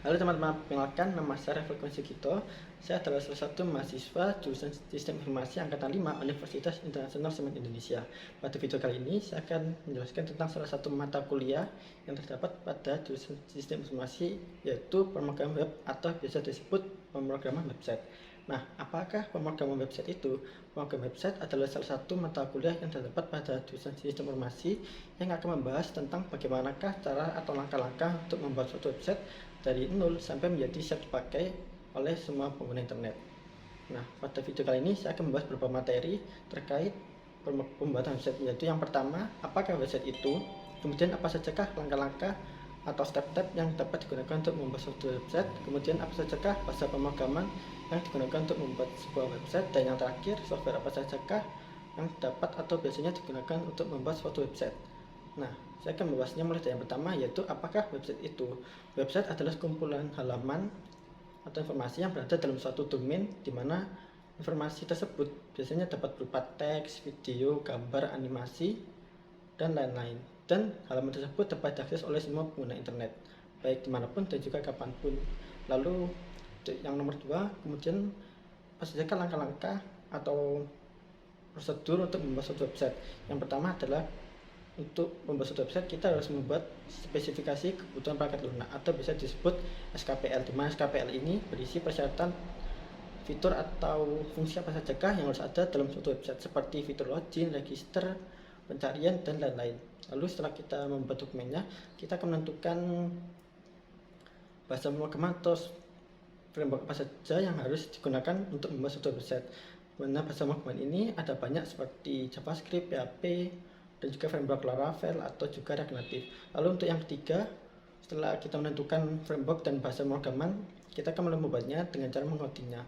Halo teman-teman, perkenalkan nama saya Frekuensi Kito. Saya adalah salah satu mahasiswa jurusan Sistem Informasi Angkatan 5 Universitas Internasional Semen Indonesia. Pada video kali ini saya akan menjelaskan tentang salah satu mata kuliah yang terdapat pada jurusan Sistem Informasi, yaitu pemrograman web atau biasa disebut pemrograman website. Nah, apakah pemrograman website itu? Pemrograman website adalah salah satu mata kuliah yang terdapat pada jurusan Sistem Informasi yang akan membahas tentang bagaimanakah cara atau langkah-langkah untuk membuat suatu website dari nol sampai menjadi siap dipakai oleh semua pengguna internet. Nah, pada video kali ini saya akan membahas beberapa materi terkait pembuatan website, yaitu yang pertama, apakah website itu, kemudian apa sajakah langkah-langkah atau step-step yang dapat digunakan untuk membuat suatu website, kemudian apa sajakah bahasa pemrograman yang digunakan untuk membuat sebuah website, dan yang terakhir, software apa sajakah yang dapat atau biasanya digunakan untuk membuat suatu website. Nah, saya akan membahasnya mulai dari yang pertama, yaitu apakah website itu. Website adalah kumpulan halaman atau informasi yang berada dalam suatu domain di mana informasi tersebut biasanya dapat berupa teks, video, gambar, animasi, dan lain-lain. Dan halaman tersebut dapat diakses oleh semua pengguna internet, baik dimanapun dan juga kapanpun. Lalu yang nomor dua, kemudian apa saja langkah-langkah atau prosedur untuk membuat suatu website. Yang pertama adalah untuk membuat suatu website kita harus membuat spesifikasi kebutuhan perangkat lunak atau bisa disebut SKPL, di mana SKPL ini berisi persyaratan fitur atau fungsi apa sajakah yang harus ada dalam suatu website, seperti fitur login, register, pencarian, dan lain-lain. Lalu setelah kita membuat dokumennya, kita akan menentukan bahasa pemrograman atau framework apa saja yang harus digunakan untuk membuat suatu website. Mana bahasa pemrograman ini ada banyak seperti JavaScript, PHP, dan juga framework Laravel atau juga React Native. Lalu untuk yang ketiga, setelah kita menentukan framework dan bahasa pemrograman, kita akan mulai membuatnya dengan cara mengodingnya.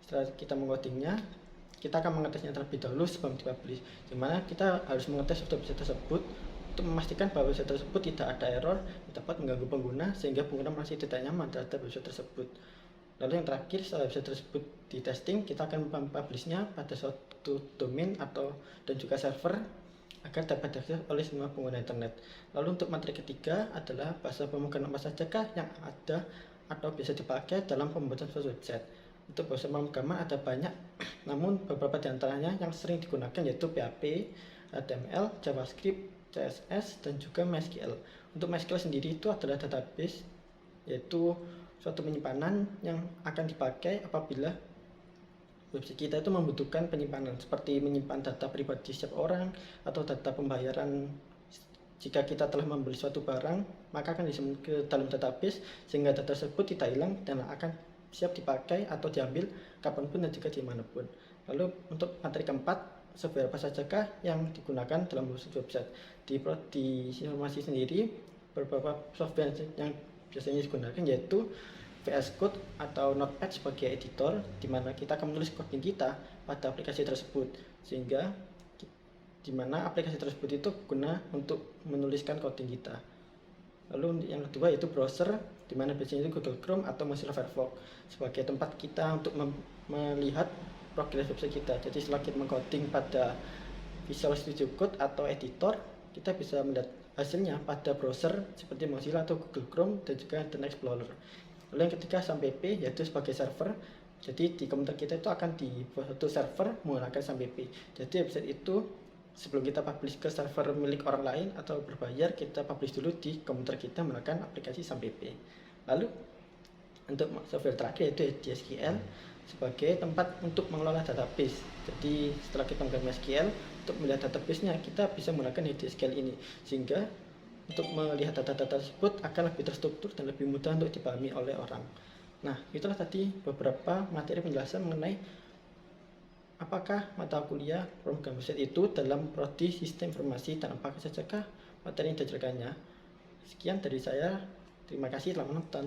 Setelah kita mengodingnya, kita akan mengetesnya terlebih dahulu sebelum dipublish, dimana kita harus mengetes suatu website tersebut untuk memastikan bahwa website tersebut tidak ada error yang dapat mengganggu pengguna sehingga pengguna masih tidak nyaman terhadap website tersebut. Lalu yang terakhir, setelah website tersebut di testing, kita akan mempublishnya pada suatu domain atau dan juga server agar dapat diakses oleh semua pengguna internet. Lalu untuk materi ketiga adalah bahasa pemrograman apa sajakah yang ada atau bisa dipakai dalam pembuatan suatu website. Untuk bahasa pemrograman ada banyak, namun beberapa di antaranya yang sering digunakan yaitu PHP, HTML, JavaScript, CSS, dan juga MySQL. Untuk MySQL sendiri itu adalah database, yaitu suatu penyimpanan yang akan dipakai apabila website kita itu membutuhkan penyimpanan, seperti menyimpan data pribadi setiap orang atau data pembayaran. Jika kita telah membeli suatu barang, maka akan disimpan ke dalam database sehingga data tersebut tidak hilang dan akan siap dipakai atau diambil kapanpun dan juga dimanapun. Lalu untuk materi keempat, software apa sajakah yang digunakan dalam membuat website. Di informasi sendiri, beberapa software yang biasanya digunakan yaitu VS Code atau Notepad sebagai editor, di mana kita akan menulis coding kita pada aplikasi tersebut, sehingga di mana aplikasi tersebut itu guna untuk menuliskan coding kita. Lalu yang kedua yaitu browser, di mana biasanya itu Google Chrome atau Mozilla Firefox sebagai tempat kita untuk melihat progres website kita. Jadi setelah kita mengcoding pada Visual Studio Code atau editor, kita bisa melihat hasilnya pada browser seperti Mozilla atau Google Chrome dan juga Internet Explorer. Lalu yang ketiga SAMPP, yaitu sebagai server. Jadi di komputer kita itu akan dibuat satu server menggunakan SAMPP. Jadi website itu sebelum kita publish ke server milik orang lain atau berbayar, kita publish dulu di komputer kita menggunakan aplikasi SAMPP. Lalu untuk software terakhir yaitu DSQL sebagai tempat untuk mengelola database. Jadi setelah kita menggunakan SQL untuk melihat database-nya, kita bisa menggunakan DSQL ini, sehingga untuk melihat data-data tersebut akan lebih terstruktur dan lebih mudah untuk dipahami oleh orang. Nah, itulah tadi beberapa materi penjelasan mengenai apakah mata kuliah pemrograman website itu dalam prodi sistem informasi dan apakah sajakah materi yang diajarkannya. Sekian dari saya, terima kasih telah menonton.